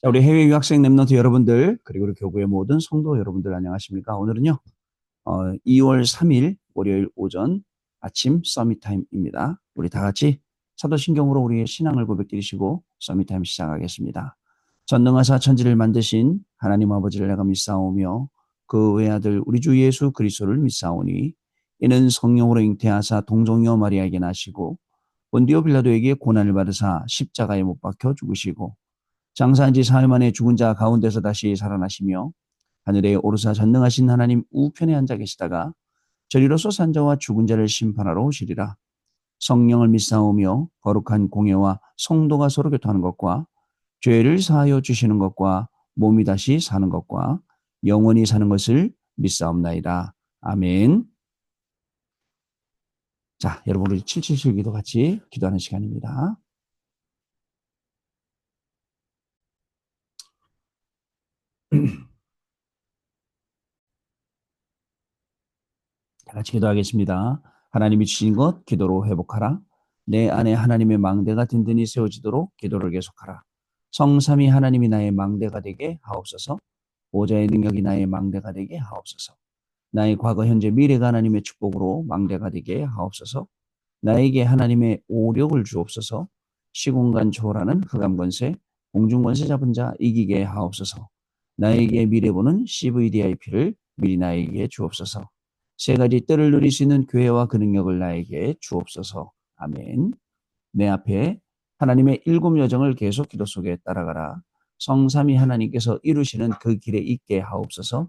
자, 우리 해외 유학생 랩런트 여러분들, 그리고 우리 교구의 모든 성도 여러분들 안녕하십니까? 오늘은요, 2월 3일 월요일 오전 아침 서밋 타임입니다. 우리 다 같이 사도신경으로 우리의 신앙을 고백드리시고 서밋 타임 시작하겠습니다. 전능하사 천지를 만드신 하나님 아버지를 내가 믿사오며 그 외아들 우리 주 예수 그리스도를 믿사오니 이는 성령으로 잉태하사 동정녀 마리아에게 나시고 본디오 빌라도에게 고난을 받으사 십자가에 못 박혀 죽으시고 장사한 지 사흘 만에 죽은 자 가운데서 다시 살아나시며 하늘에 오르사 전능하신 하나님 우편에 앉아 계시다가 저리로서 산 자와 죽은 자를 심판하러 오시리라. 성령을 믿사오며 거룩한 공예와 성도가 서로 교통하는 것과 죄를 사하여 주시는 것과 몸이 다시 사는 것과 영원히 사는 것을 믿사옵나이다. 아멘. 자, 여러분 우리 777 기도 같이 기도하는 시간입니다. 다 같이 기도하겠습니다. 하나님이 주신 것 기도로 회복하라. 내 안에 하나님의 망대가 든든히 세워지도록 기도를 계속하라. 성삼위 하나님이 나의 망대가 되게 하옵소서. 보좌의 능력이 나의 망대가 되게 하옵소서. 나의 과거, 현재, 미래가 하나님의 축복으로 망대가 되게 하옵소서. 나에게 하나님의 오력을 주옵소서. 시공간 초월하는 흑암권세, 공중권세 잡은 자 이기게 하옵소서. 나에게 미래 보는 CVDIP를 미리 나에게 주옵소서. 세 가지 뜰을 누릴 수 있는 교회와 그 능력을 나에게 주옵소서. 아멘. 내 앞에 하나님의 일곱 여정을 계속 기도 속에 따라가라. 성삼위 하나님께서 이루시는 그 길에 있게 하옵소서.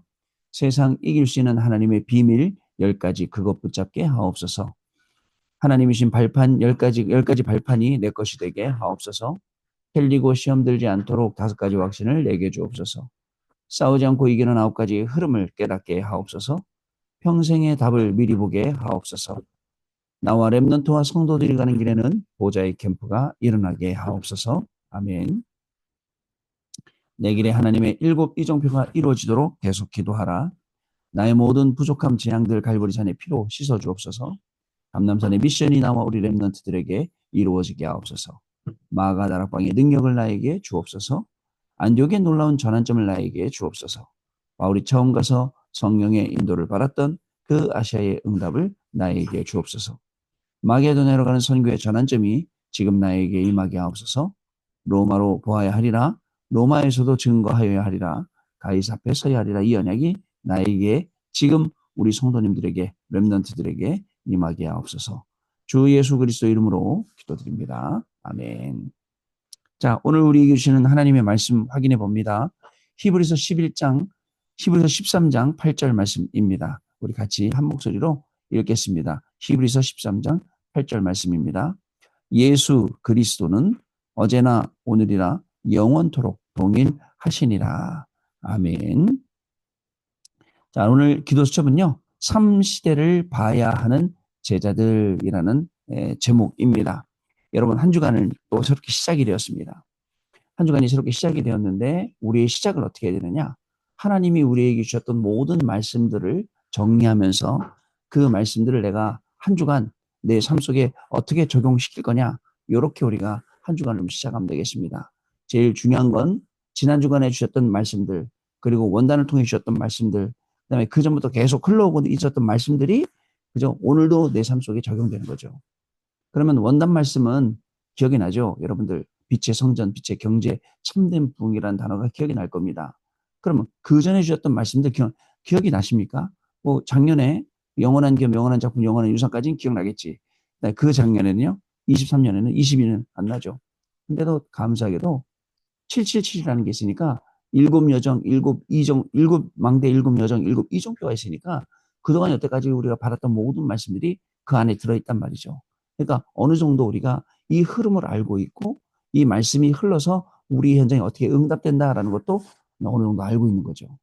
세상 이길 수 있는 하나님의 비밀 10가지 그것 붙잡게 하옵소서. 하나님이신 발판 10가지 발판이 내 것이 되게 하옵소서. 헬리고 시험 들지 않도록 5가지 확신을 내게 주옵소서. 싸우지 않고 이기는 9가지의 흐름을 깨닫게 하옵소서. 평생의 답을 미리 보게 하옵소서. 나와 렘넌트와 성도들이 가는 길에는 보좌의 캠프가 일어나게 하옵소서. 아멘. 내 길에 하나님의 일곱 이정표가 이루어지도록 계속 기도하라. 나의 모든 부족함 재앙들 갈보리산의 피로 씻어 주옵소서. 감남산의 미션이 나와 우리 렘넌트들에게 이루어지게 하옵소서. 마가 다락방의 능력을 나에게 주옵소서. 안디옥의 놀라운 전환점을 나에게 주옵소서. 바울이 처음 가서 성령의 인도를 받았던 그 아시아의 응답을 나에게 주옵소서. 마게도냐로 가는 선교의 전환점이 지금 나에게 임하게 하옵소서. 로마로 보아야 하리라. 로마에서도 증거하여야 하리라. 가이사 앞에 서야 하리라. 이 언약이 나에게 지금 우리 성도님들에게 렘넌트들에게 임하게 하옵소서. 주 예수 그리스도 이름으로 기도드립니다. 아멘. 자, 오늘 우리 주시는 하나님의 말씀 확인해 봅니다. 히브리서 11장, 히브리서 13장 8절 말씀입니다. 우리 같이 한 목소리로 읽겠습니다. 히브리서 13장 8절 말씀입니다. 예수 그리스도는 어제나 오늘이라 영원토록 동일하시니라. 아멘. 자, 오늘 기도 수첩은요, 3시대를 봐야 하는 제자들이라는 제목입니다. 여러분, 한 주간을 또 새롭게 시작이 되었습니다. 한 주간이 새롭게 시작이 되었는데, 우리의 시작을 어떻게 해야 되느냐? 하나님이 우리에게 주셨던 모든 말씀들을 정리하면서 그 말씀들을 내가 한 주간 내 삶 속에 어떻게 적용시킬 거냐? 이렇게 우리가 한 주간을 시작하면 되겠습니다. 제일 중요한 건 지난 주간에 주셨던 말씀들, 그리고 원단을 통해 주셨던 말씀들, 그다음에 그 전부터 계속 흘러오고 있었던 말씀들이 그죠? 오늘도 내 삶 속에 적용되는 거죠. 그러면 원단 말씀은 기억이 나죠? 여러분들 빛의 성전, 빛의 경제, 참된 부흥이라는 단어가 기억이 날 겁니다. 그러면 그 전에 주셨던 말씀들 기억이 나십니까? 뭐 작년에 영원한 기업, 영원한 작품, 영원한 유산까지는 기억나겠지. 그 작년에는요, 23년에는 22년 안 나죠. 근데도 감사하게도 777이라는 게 있으니까 일곱 여정, 일곱 망대, 일곱 여정, 일곱 이종표가 있으니까 그동안 여태까지 우리가 받았던 모든 말씀들이 그 안에 들어있단 말이죠. 그러니까 어느 정도 우리가 이 흐름을 알고 있고 이 말씀이 흘러서 우리 현장에 어떻게 응답된다라는 것도 어느 정도 알고 있는 거죠.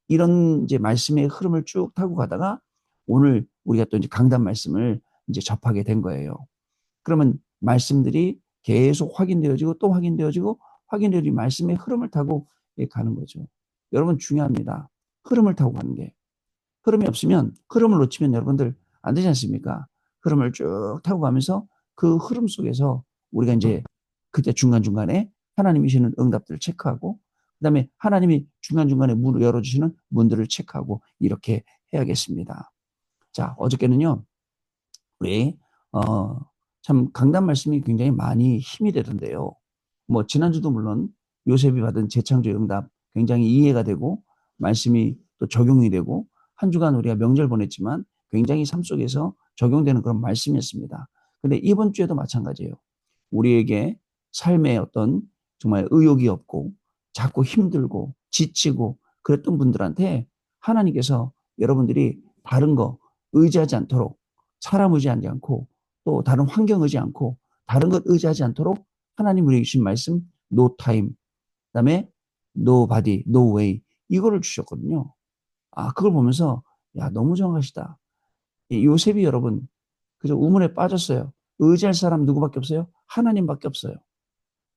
이런 이제 말씀의 흐름을 쭉 타고 가다가 오늘 우리가 또 이제 강단 말씀을 이제 접하게 된 거예요. 그러면 말씀들이 계속 확인되어지고 또 확인되어지고 확인되어진 말씀의 흐름을 타고 가는 거죠. 여러분 중요합니다. 흐름을 타고 가는 게. 흐름이 없으면 흐름을 놓치면 여러분들 안 되지 않습니까? 흐름을 쭉 타고 가면서 그 흐름 속에서 우리가 이제 그때 중간중간에 하나님이 주시는 응답들을 체크하고 그다음에 하나님이 중간중간에 문을 열어주시는 문들을 체크하고 이렇게 해야겠습니다. 자, 어저께는요. 우리 참 강단 말씀이 굉장히 많이 힘이 되던데요. 뭐 지난주도 물론 요셉이 받은 재창조의 응답 굉장히 이해가 되고 말씀이 또 적용이 되고 한 주간 우리가 명절 보냈지만 굉장히 삶 속에서 적용되는 그런 말씀이었습니다. 근데 이번 주에도 마찬가지예요. 우리에게 삶에 어떤 정말 의욕이 없고 자꾸 힘들고 지치고 그랬던 분들한테 하나님께서 여러분들이 다른 거 의지하지 않도록 사람 의지하지 않고 또 다른 환경 의지 않고 다른 것 의지하지 않도록 하나님 우리에게 주신 말씀 no time 그다음에 no body, no way 이거를 주셨거든요. 아 그걸 보면서 야 너무 정확하시다. 요셉이 여러분 그저 우물에 빠졌어요. 의지할 사람 누구밖에 없어요? 하나님밖에 없어요.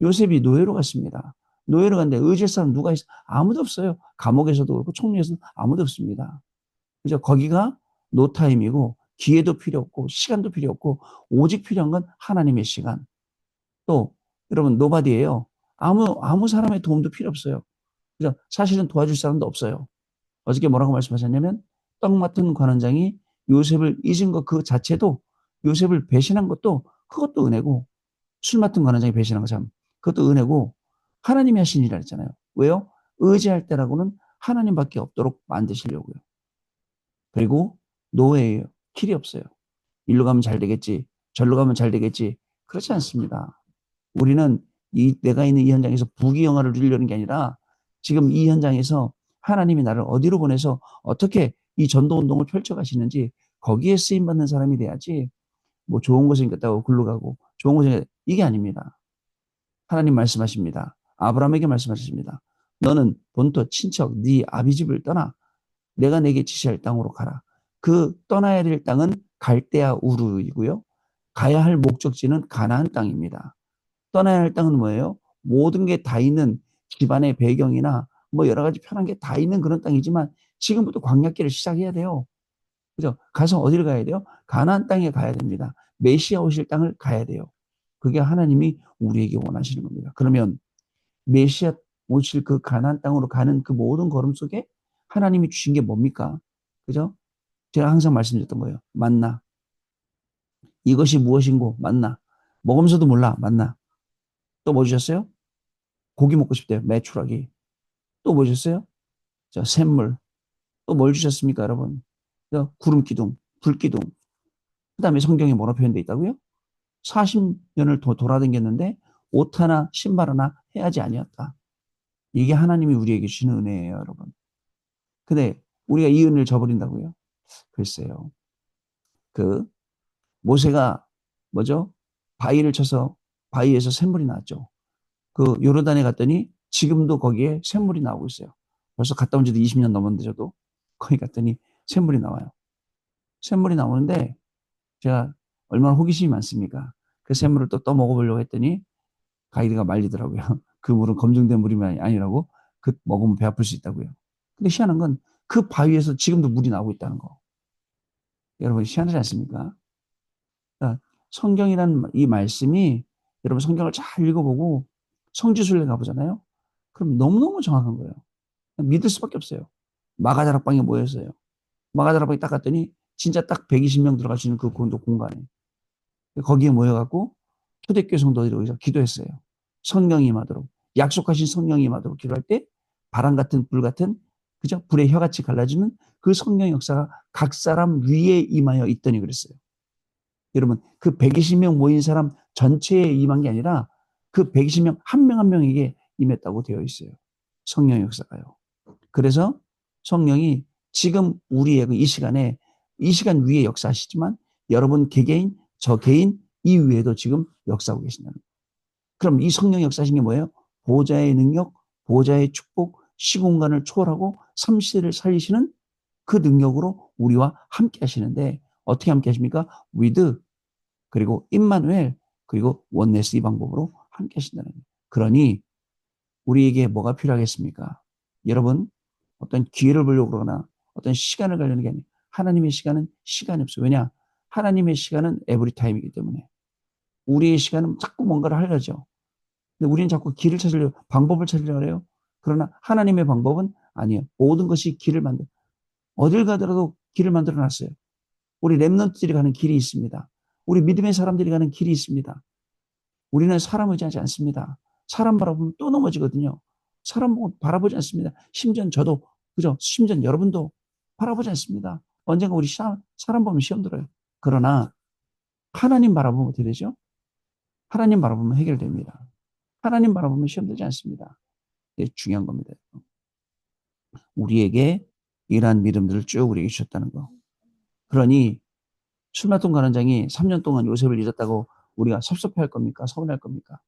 요셉이 노예로 갔습니다. 노예로 갔는데 의지할 사람 누가 있어? 아무도 없어요. 감옥에서도 그렇고 총리에서도 아무도 없습니다. 그죠? 거기가 노타임이고 기회도 필요 없고 시간도 필요 없고 오직 필요한 건 하나님의 시간. 또 여러분 노바디예요. 아무 사람의 도움도 필요 없어요. 그죠? 사실은 도와줄 사람도 없어요. 어저께 뭐라고 말씀하셨냐면 떡 맡은 관원장이 요셉을 잊은 것 그 자체도 요셉을 배신한 것도 그것도 은혜고 술 맡은 관원장이 배신한 거 참 그것도 은혜고 하나님이 하신 일이라 했잖아요. 왜요? 의지할 때라고는 하나님밖에 없도록 만드시려고요. 그리고 노예예요. 길이 없어요. 일로 가면 잘 되겠지. 절로 가면 잘 되겠지. 그렇지 않습니다. 우리는 내가 있는 이 현장에서 부귀영화를 누리려는 게 아니라 지금 이 현장에서 하나님이 나를 어디로 보내서 어떻게 이 전도운동을 펼쳐가시는지 거기에 쓰임받는 사람이 돼야지 뭐 좋은 곳에 생겼다고 굴러 가고 좋은 곳에 이게 아닙니다. 하나님 말씀하십니다. 아브라함에게 말씀하십니다. 너는 본토 친척 네 아비 집을 떠나 내가 내게 지시할 땅으로 가라. 그 떠나야 될 땅은 갈대아 우르이고요. 가야 할 목적지는 가나안 땅입니다. 떠나야 할 땅은 뭐예요? 모든 게 다 있는 집안의 배경이나 뭐 여러 가지 편한 게 다 있는 그런 땅이지만 지금부터 광야길을 시작해야 돼요. 그죠? 가서 어디를 가야 돼요? 가나안 땅에 가야 됩니다. 메시아 오실 땅을 가야 돼요. 그게 하나님이 우리에게 원하시는 겁니다. 그러면 메시아 오실 그 가나안 땅으로 가는 그 모든 걸음 속에 하나님이 주신 게 뭡니까? 그죠? 제가 항상 말씀드렸던 거예요. 만나. 이것이 무엇인고 만나. 먹으면서도 몰라. 만나. 또 뭐 주셨어요? 고기 먹고 싶대요. 메추라기. 또 뭐 주셨어요? 자, 샘물. 또 뭘 주셨습니까, 여러분? 구름 기둥, 불 기둥. 그다음에 성경에 뭐라 표현되어 있다고요? 40년을 돌아다녔는데 옷 하나 신발 하나 해야지 아니었다. 이게 하나님이 우리에게 주시는 은혜예요, 여러분. 근데 우리가 이 은혜를 저버린다고요? 글쎄요. 그 모세가 뭐죠? 바위를 쳐서 바위에서 샘물이 나왔죠. 그 요르단에 갔더니 지금도 거기에 샘물이 나오고 있어요. 벌써 갔다 온 지도 20년 넘었는데 저도 거기 갔더니 샘물이 나와요. 샘물이 나오는데 제가 얼마나 호기심이 많습니까? 그 샘물을 또 떠먹어보려고 했더니 가이드가 말리더라고요. 그 물은 검증된 물이 아니라고 그 먹으면 배 아플 수 있다고요. 근데 희한한 건 그 바위에서 지금도 물이 나오고 있다는 거. 여러분 희한하지 않습니까? 그러니까 성경이라는 이 말씀이 여러분 성경을 잘 읽어보고 성지순례 가보잖아요. 그럼 너무너무 정확한 거예요. 믿을 수밖에 없어요. 마가다락방에 모였어요. 마가다락방에 딱 갔더니 진짜 딱 120명 들어갈 수 있는 그 공간에 거기에 모여갖고 초대교회 성도들이 여기서 기도했어요. 성령이 임하도록 약속하신 성령이 임하도록 기도할 때 바람 같은 불 같은 그죠? 불의 혀같이 갈라지는 그 성령 역사가 각 사람 위에 임하여 있더니 그랬어요. 여러분 그 120명 모인 사람 전체에 임한 게 아니라 그 120명 한 명 한 명에게 임했다고 되어 있어요. 성령 역사가요. 그래서 성령이 지금 우리의 이 시간에 이 시간 위에 역사하시지만 여러분 개개인 저 개인 이 위에도 지금 역사하고 계신다는 거예요. 그럼 이 성령 역사하신 게 뭐예요? 보좌의 능력, 보좌의 축복, 시공간을 초월하고 삼시대를 살리시는 그 능력으로 우리와 함께 하시는데 어떻게 함께 하십니까? with 그리고 임마누엘 그리고 원네스 이 방법으로 함께 하신다는 거예요. 그러니 우리에게 뭐가 필요하겠습니까? 여러분 어떤 기회를 보려고 그러거나 어떤 시간을 가려는 게 아니에요. 하나님의 시간은 시간이 없어요. 왜냐? 하나님의 시간은 에브리 타임이기 때문에 우리의 시간은 자꾸 뭔가를 하려죠. 근데 우리는 자꾸 길을 찾으려고, 방법을 찾으려고 해요. 그러나 하나님의 방법은 아니에요. 모든 것이 길을 만들, 어딜 가더라도 길을 만들어 놨어요. 우리 렘넌트들이 가는 길이 있습니다. 우리 믿음의 사람들이 가는 길이 있습니다. 우리는 사람 의지하지 않습니다. 사람 바라보면 또 넘어지거든요. 사람 바라보지 않습니다. 심지어 저도, 그죠? 심지어 여러분도 바라보지 않습니다. 언젠가 우리 사람 보면 시험 들어요. 그러나 하나님 바라보면 어떻게 되죠? 하나님 바라보면 해결됩니다. 하나님 바라보면 시험 되지 않습니다. 이게 중요한 겁니다. 우리에게 이러한 믿음들을 쭉 우리에게 주셨다는 거. 그러니 술마통 관원장이 3년 동안 요셉을 잊었다고 우리가 섭섭해할 겁니까? 서운할 겁니까?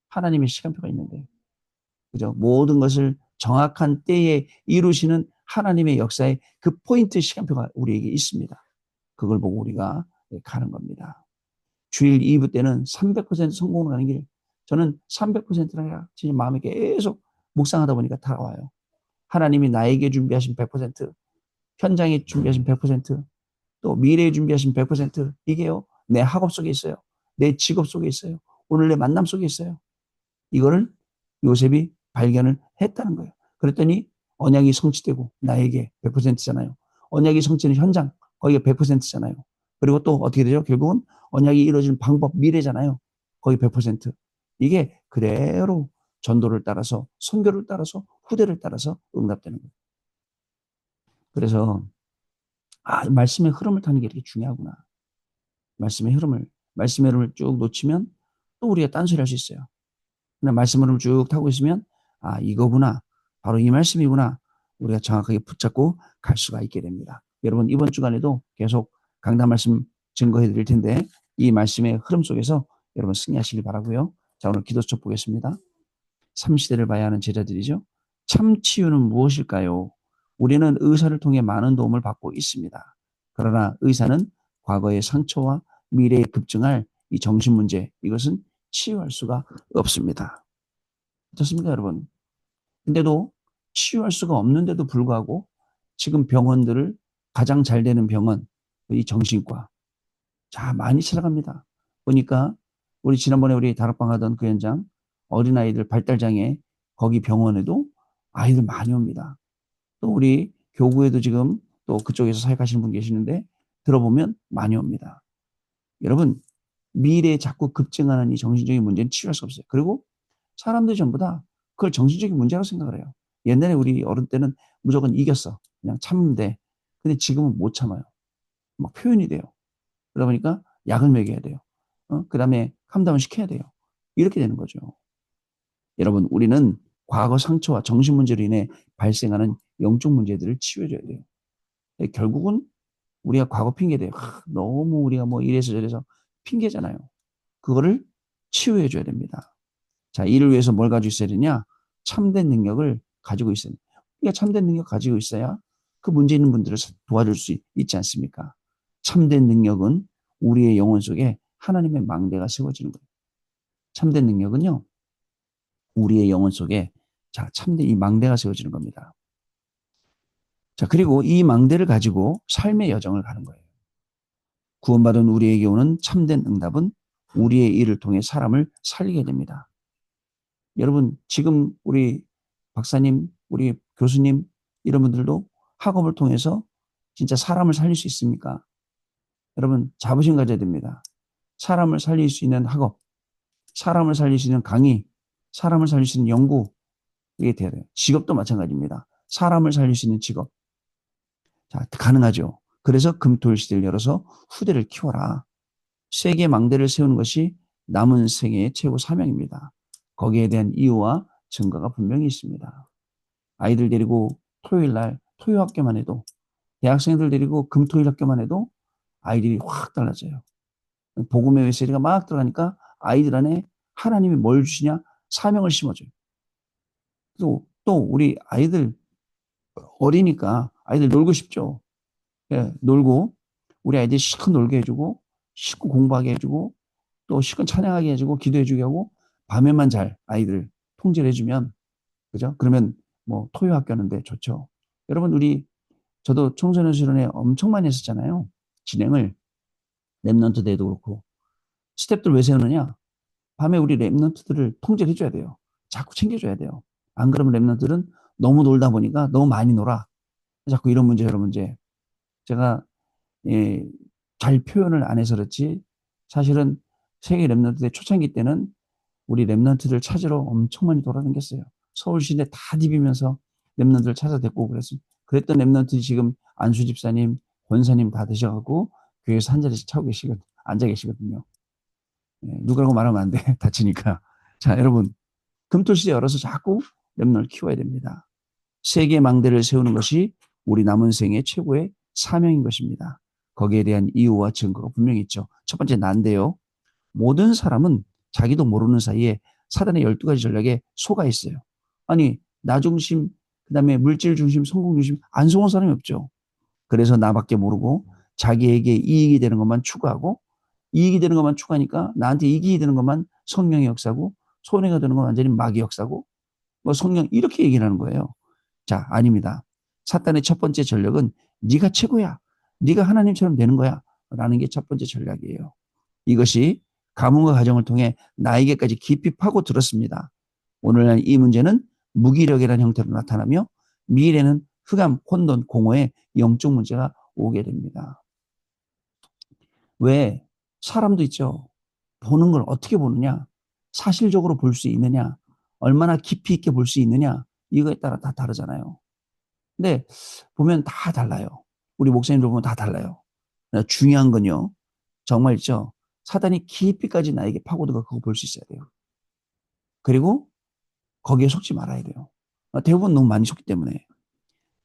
하나님의 시간표가 있는데, 그죠? 모든 것을 정확한 때에 이루시는 하나님의 역사의 그 포인트 시간표가 우리에게 있습니다. 그걸 보고 우리가 가는 겁니다. 주일 2부 때는 300% 성공으로 가는 길, 저는 300%라 진짜 마음에 계속 묵상하다 보니까 다가와요. 하나님이 나에게 준비하신 100%, 현장에 준비하신 100%, 또 미래에 준비하신 100%, 이게요, 내 학업 속에 있어요. 내 직업 속에 있어요. 오늘 내 만남 속에 있어요. 이거를 요셉이 발견을 했다는 거예요. 그랬더니 언약이 성취되고 나에게 100%잖아요. 언약이 성취는 현장, 거기가 100%잖아요. 그리고 또 어떻게 되죠? 결국은 언약이 이루어지는 방법, 미래잖아요. 거기 100%. 이게 그대로 전도를 따라서, 선교를 따라서, 후대를 따라서 응답되는 거예요. 그래서 말씀의 흐름을 타는 게 이렇게 중요하구나. 말씀의 흐름을 쭉 놓치면 또 우리가 딴소리 할 수 있어요. 그냥 말씀 흐름을 쭉 타고 있으면 이거구나. 바로 이 말씀이구나. 우리가 정확하게 붙잡고 갈 수가 있게 됩니다. 여러분 이번 주간에도 계속 강단 말씀 증거해 드릴 텐데 이 말씀의 흐름 속에서 여러분 승리하시길 바라고요. 자, 오늘 기도 첫 보겠습니다. 3시대를 봐야 하는 제자들이죠. 참 치유는 무엇일까요? 우리는 의사를 통해 많은 도움을 받고 있습니다. 그러나 의사는 과거의 상처와 미래에 급증할 이 정신 문제, 이것은 치유할 수가 없습니다. 어떻습니까, 여러분? 근데도 치유할 수가 없는데도 불구하고 지금 병원들을 가장 잘 되는 병원, 이 정신과. 자, 많이 찾아갑니다. 보니까 우리 지난번에 우리 다락방 하던 그 현장, 어린아이들 발달장애, 거기 병원에도 아이들 많이 옵니다. 또 우리 교구에도 지금 또 그쪽에서 사역하시는 분 계시는데 들어보면 많이 옵니다. 여러분, 미래에 자꾸 급증하는 이 정신적인 문제는 치유할 수 없어요. 그리고 사람들이 전부 다 그걸 정신적인 문제라고 생각을 해요. 옛날에 우리 어른 때는 무조건 이겼어. 그냥 참으면 돼. 근데 지금은 못 참아요. 막 표현이 돼요. 그러다 보니까 약을 먹여야 돼요. 그 다음에 캄다운 시켜야 돼요. 이렇게 되는 거죠. 여러분, 우리는 과거 상처와 정신 문제로 인해 발생하는 영적 문제들을 치유해줘야 돼요. 결국은 우리가 과거 핑계대요. 너무 우리가 뭐 이래서 저래서 핑계잖아요. 그거를 치유해줘야 됩니다. 자, 이를 위해서 뭘 가지고 있어야 되냐? 참된 능력을 가지고 있어야 돼요. 우리가 참된 능력 가지고 있어야 그 문제 있는 분들을 도와줄 수 있지 않습니까? 참된 능력은 우리의 영혼 속에 하나님의 망대가 세워지는 거예요. 참된 능력은요, 우리의 영혼 속에 참된 이 망대가 세워지는 겁니다. 자, 그리고 이 망대를 가지고 삶의 여정을 가는 거예요. 구원받은 우리에게 오는 참된 응답은 우리의 일을 통해 사람을 살리게 됩니다. 여러분, 지금 우리 박사님, 우리 교수님, 이런 분들도 학업을 통해서 진짜 사람을 살릴 수 있습니까? 여러분, 자부심 가져야 됩니다. 사람을 살릴 수 있는 학업, 사람을 살릴 수 있는 강의, 사람을 살릴 수 있는 연구, 이게 돼야 돼요. 직업도 마찬가지입니다. 사람을 살릴 수 있는 직업. 자, 가능하죠. 그래서 금토일 시대를 열어서 후대를 키워라. 세계 망대를 세우는 것이 남은 생애의 최고 사명입니다. 거기에 대한 이유와 증거가 분명히 있습니다. 아이들 데리고 토요일 날 토요학교만 해도, 대학생들 데리고 금토일 학교만 해도 아이들이 확 달라져요. 복음의 메시지가 막 들어가니까 아이들 안에 하나님이 뭘 주시냐? 사명을 심어줘요. 또 우리 아이들 어리니까 아이들 놀고 싶죠. 예, 놀고 우리 아이들 실컷 놀게 해주고 실컷 공부하게 해주고 또 실컷 찬양하게 해주고 기도해주게 하고 밤에만 잘 아이들 통제를 해주면, 그죠? 그러면 뭐 토요 학교하는데 좋죠. 여러분, 저도 청소년 수련회 엄청 많이 했었잖아요. 진행을 랩넌트 대회도 그렇고. 스텝들 왜 세우느냐? 밤에 우리 랩런트들을 통제를 해줘야 돼요. 자꾸 챙겨줘야 돼요. 안 그러면 랩런트들은 너무 놀다 보니까 너무 많이 놀아. 자꾸 이런 문제, 저런 문제. 제가, 예, 잘 표현을 안 해서 그렇지, 사실은 세계 랩런트의 초창기 때는 우리 랩런트들 찾으러 엄청 많이 돌아다녔어요. 서울 시내 다 디비면서 랩런트를 찾아 데리고 오고 그랬어요. 그랬던 랩런트들이 지금 안수 집사님, 권사님 다 되셔갖고 교회에서 한 자리씩 차고 계시거든요. 앉아 계시거든요. 예, 누구라고 말하면 안 돼. 다치니까. 자, 여러분, 금토시대 열어서 자꾸 랩런트를 키워야 됩니다. 세계 망대를 세우는 것이 우리 남은 생의 최고의 사명인 것입니다. 거기에 대한 이유와 증거가 분명히 있죠. 첫 번째 난데요. 모든 사람은 자기도 모르는 사이에 사단의 12가지 전략에 속아 있어요. 아니, 나 중심, 그다음에 물질 중심, 성공 중심 안 속은 사람이 없죠. 그래서 나밖에 모르고 자기에게 이익이 되는 것만 추구하고, 이익이 되는 것만 추구하니까 나한테 이익이 되는 것만 성령의 역사고, 손해가 되는 건 완전히 마귀 역사고, 뭐 성령 이렇게 얘기를 하는 거예요. 자, 아닙니다. 사탄의 첫 번째 전략은 네가 최고야. 네가 하나님처럼 되는 거야. 라는 게 첫 번째 전략이에요. 이것이 가문과 가정을 통해 나에게까지 깊이 파고들었습니다. 오늘날 이 문제는 무기력이라는 형태로 나타나며 미래는 흑암, 혼돈, 공허의 영적 문제가 오게 됩니다. 왜? 사람도 있죠. 보는 걸 어떻게 보느냐? 사실적으로 볼 수 있느냐? 얼마나 깊이 있게 볼 수 있느냐? 이거에 따라 다 다르잖아요. 근데 보면 다 달라요. 우리 목사님들 보면 다 달라요. 중요한 건요. 정말 있죠. 사단이 깊이까지 나에게 파고들어 그거 볼 수 있어야 돼요. 그리고 거기에 속지 말아야 돼요. 대부분 너무 많이 속기 때문에.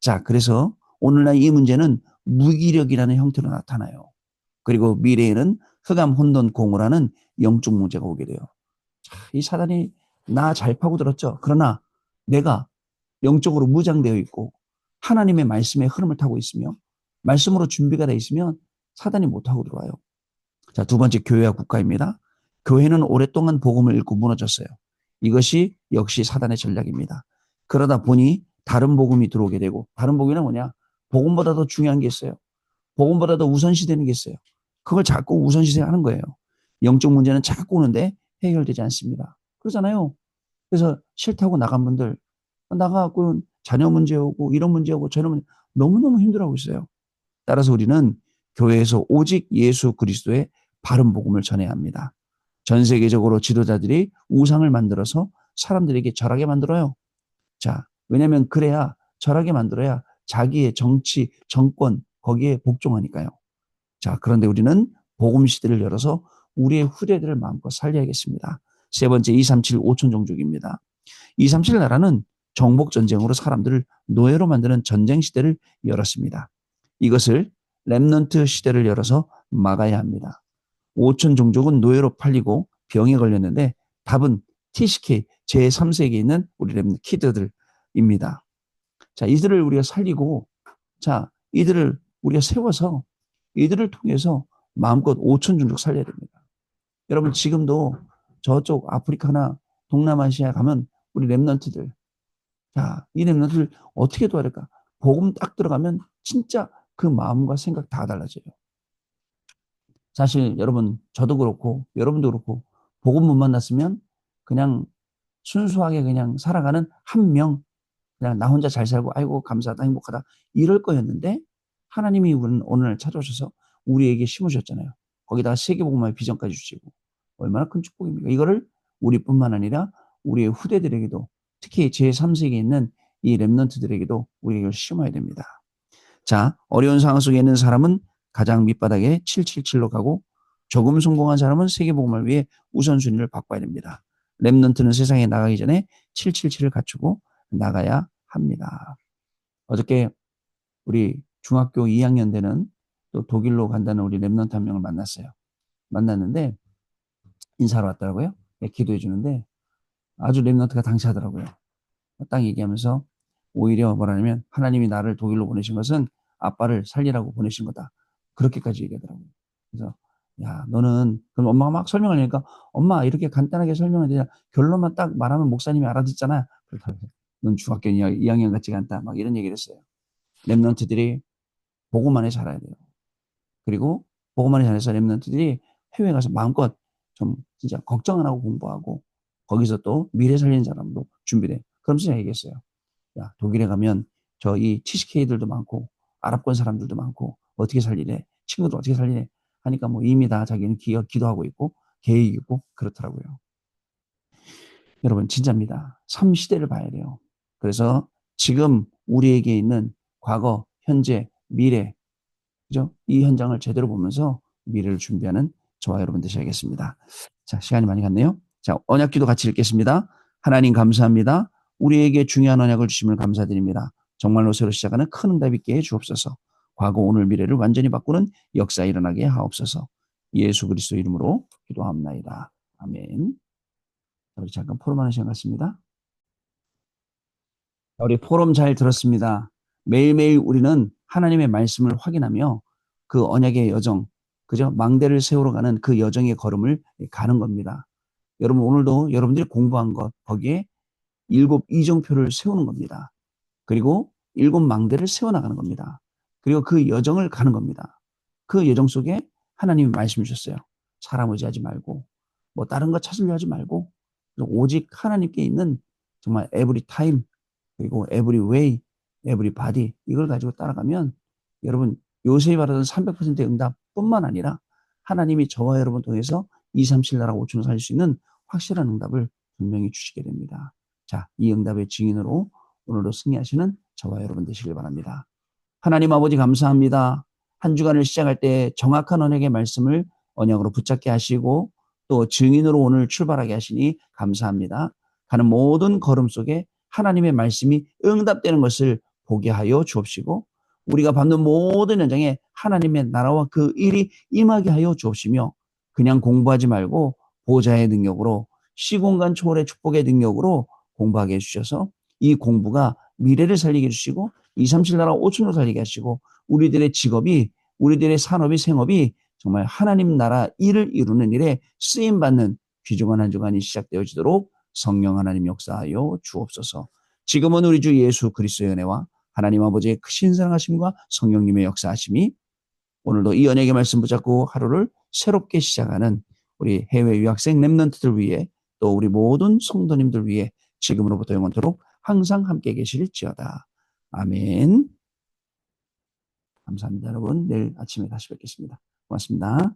자, 그래서 오늘날 이 문제는 무기력이라는 형태로 나타나요. 그리고 미래에는 흑암, 혼돈, 공허라는 영적 문제가 오게 돼요. 자, 이 사단이 나 잘 파고들었죠. 그러나 내가 영적으로 무장되어 있고 하나님의 말씀의 흐름을 타고 있으며 말씀으로 준비가 되어 있으면 사단이 못하고 들어와요. 자, 두 번째 교회와 국가입니다. 교회는 오랫동안 복음을 읽고 무너졌어요. 이것이 역시 사단의 전략입니다. 그러다 보니 다른 복음이 들어오게 되고, 다른 복음은 뭐냐? 복음보다 더 중요한 게 있어요. 복음보다 더 우선시되는 게 있어요. 그걸 자꾸 우선시 하는 거예요. 영적 문제는 자꾸 오는데 해결되지 않습니다. 그러잖아요. 그래서 싫다고 나간 분들, 나가고 자녀 문제 오고 이런 문제 오고 저런 문제, 너무너무 힘들어하고 있어요. 따라서 우리는 교회에서 오직 예수 그리스도의 바른 복음을 전해야 합니다. 전 세계적으로 지도자들이 우상을 만들어서 사람들에게 절하게 만들어요. 자, 왜냐하면 그래야 절하게 만들어야 자기의 정치, 정권 거기에 복종하니까요. 자, 그런데 우리는 복음 시대를 열어서 우리의 후대들을 마음껏 살려야겠습니다. 세 번째 237 5천 종족입니다. 237 나라는 정복 전쟁으로 사람들을 노예로 만드는 전쟁 시대를 열었습니다. 이것을 렘넌트 시대를 열어서 막아야 합니다. 5천 종족은 노예로 팔리고 병에 걸렸는데 답은 TCK 제3세기에 있는 우리 렘넌트 키드들입니다. 자, 이들을 우리가 살리고, 자, 이들을 우리가 세워서 이들을 통해서 마음껏 5천 종족 살려야 됩니다. 여러분 지금도 저쪽 아프리카나 동남아시아 가면 우리 렘넌트들, 자, 이 렘넌트를 어떻게 도와야 될까? 복음 딱 들어가면 진짜 그 마음과 생각 다 달라져요. 사실 여러분 저도 그렇고 여러분도 그렇고 복음 못 만났으면 그냥 순수하게 그냥 살아가는 한 명, 그냥 나 혼자 잘 살고 아이고 감사하다 행복하다 이럴 거였는데 하나님이 오늘 찾아오셔서 우리에게 심으셨잖아요. 거기다가 세계복음화의 비전까지 주시고 얼마나 큰 축복입니까? 이거를 우리뿐만 아니라 우리의 후대들에게도 특히 제3세기에 있는 이 렘넌트들에게도 우리가 심어야 됩니다. 자, 어려운 상황 속에 있는 사람은 가장 밑바닥에 777로 가고 조금 성공한 사람은 세계복음을 위해 우선순위를 바꿔야 됩니다. 렘넌트는 세상에 나가기 전에 777을 갖추고 나가야 합니다. 어저께 우리 중학교 2학년 되는 또 독일로 간다는 우리 렘넌트 한 명을 만났어요. 만났는데 인사하러 왔더라고요. 기도해 주는데 아주 렘넌트가 당차하더라고요. 딱 얘기하면서 오히려 뭐라냐면 하나님이 나를 독일로 보내신 것은 아빠를 살리라고 보내신 거다. 그렇게까지 얘기하더라고요. 그래서 야, 너는 그럼 엄마가 막 설명하니까 엄마 이렇게 간단하게 설명해야 되냐. 결론만 딱 말하면 목사님이 알아듣잖아. 그렇다고 넌 중학교 2학년 같지가 않다. 막 이런 얘기를 했어요. 렘넌트들이 보고만 해 잘해야 돼요. 그리고 보고만 해 잘해서 렘넌트들이 해외에 가서 마음껏 좀 진짜 걱정 안 하고 공부하고 거기서 또 미래 살리는 사람도 준비돼. 그러면서 제가 얘기했어요. 야, 독일에 가면 저 이 TCK들도 많고 아랍권 사람들도 많고 어떻게 살리래? 친구들 어떻게 살리래? 하니까 뭐 이미 다 자기는 기도하고 있고 계획이 있고 그렇더라고요. 여러분 진짜입니다. 3시대를 봐야 돼요. 그래서 지금 우리에게 있는 과거, 현재, 미래, 그죠? 이 현장을 제대로 보면서 미래를 준비하는 저와 여러분 되셔야겠습니다. 자, 시간이 많이 갔네요. 자, 언약기도 같이 읽겠습니다. 하나님 감사합니다. 우리에게 중요한 언약을 주심을 감사드립니다. 정말로 새로 시작하는 큰 응답 있게 해 주옵소서. 과거, 오늘, 미래를 완전히 바꾸는 역사 일어나게 하옵소서. 예수 그리스도 이름으로 기도합나이다. 아멘. 우리 잠깐 포럼하는 시간 같습니다. 우리 포럼 잘 들었습니다. 매일매일 우리는 하나님의 말씀을 확인하며 그 언약의 여정, 그죠? 망대를 세우러 가는 그 여정의 걸음을 가는 겁니다. 여러분 오늘도 여러분들이 공부한 것 거기에 7 이정표를 세우는 겁니다. 그리고 7 망대를 세워나가는 겁니다. 그리고 그 여정을 가는 겁니다. 그 여정 속에 하나님이 말씀 주셨어요. 사람 의지하지 말고 뭐 다른 거 찾으려 하지 말고 오직 하나님께 있는 정말 every time 그리고 every way, every body 이걸 가지고 따라가면 여러분 요셉이 말하던 300%의 응답뿐만 아니라 하나님이 저와 여러분 통해서 2, 3, 7 나라 5천을 살릴 수 있는 확실한 응답을 분명히 주시게 됩니다. 자, 이 응답의 증인으로 오늘도 승리하시는 저와 여러분 되시길 바랍니다. 하나님 아버지 감사합니다. 한 주간을 시작할 때 정확한 언약의 말씀을 언약으로 붙잡게 하시고 또 증인으로 오늘 출발하게 하시니 감사합니다. 가는 모든 걸음 속에 하나님의 말씀이 응답되는 것을 보게 하여 주옵시고 우리가 받는 모든 현장에 하나님의 나라와 그 일이 임하게 하여 주옵시며 그냥 공부하지 말고 보좌의 능력으로 시공간 초월의 축복의 능력으로 공부하게 해주셔서 이 공부가 미래를 살리게 해주시고 2, 3, 7 나라 5천으로 살리게 하시고 우리들의 직업이 우리들의 산업이 생업이 정말 하나님 나라 일을 이루는 일에 쓰임받는 귀중한 한 주간이 시작되어지도록 성령 하나님 역사하여 주옵소서. 지금은 우리 주 예수 그리스도의 은혜와 하나님 아버지의 크신 사랑하심과 성령님의 역사하심이 오늘도 이 언약의 말씀 붙잡고 하루를 새롭게 시작하는 우리 해외 유학생 랩런트들 위해 또 우리 모든 성도님들 위해 지금으로부터 영원토록 항상 함께 계실지어다. 아멘. 감사합니다, 여러분. 내일 아침에 다시 뵙겠습니다. 고맙습니다.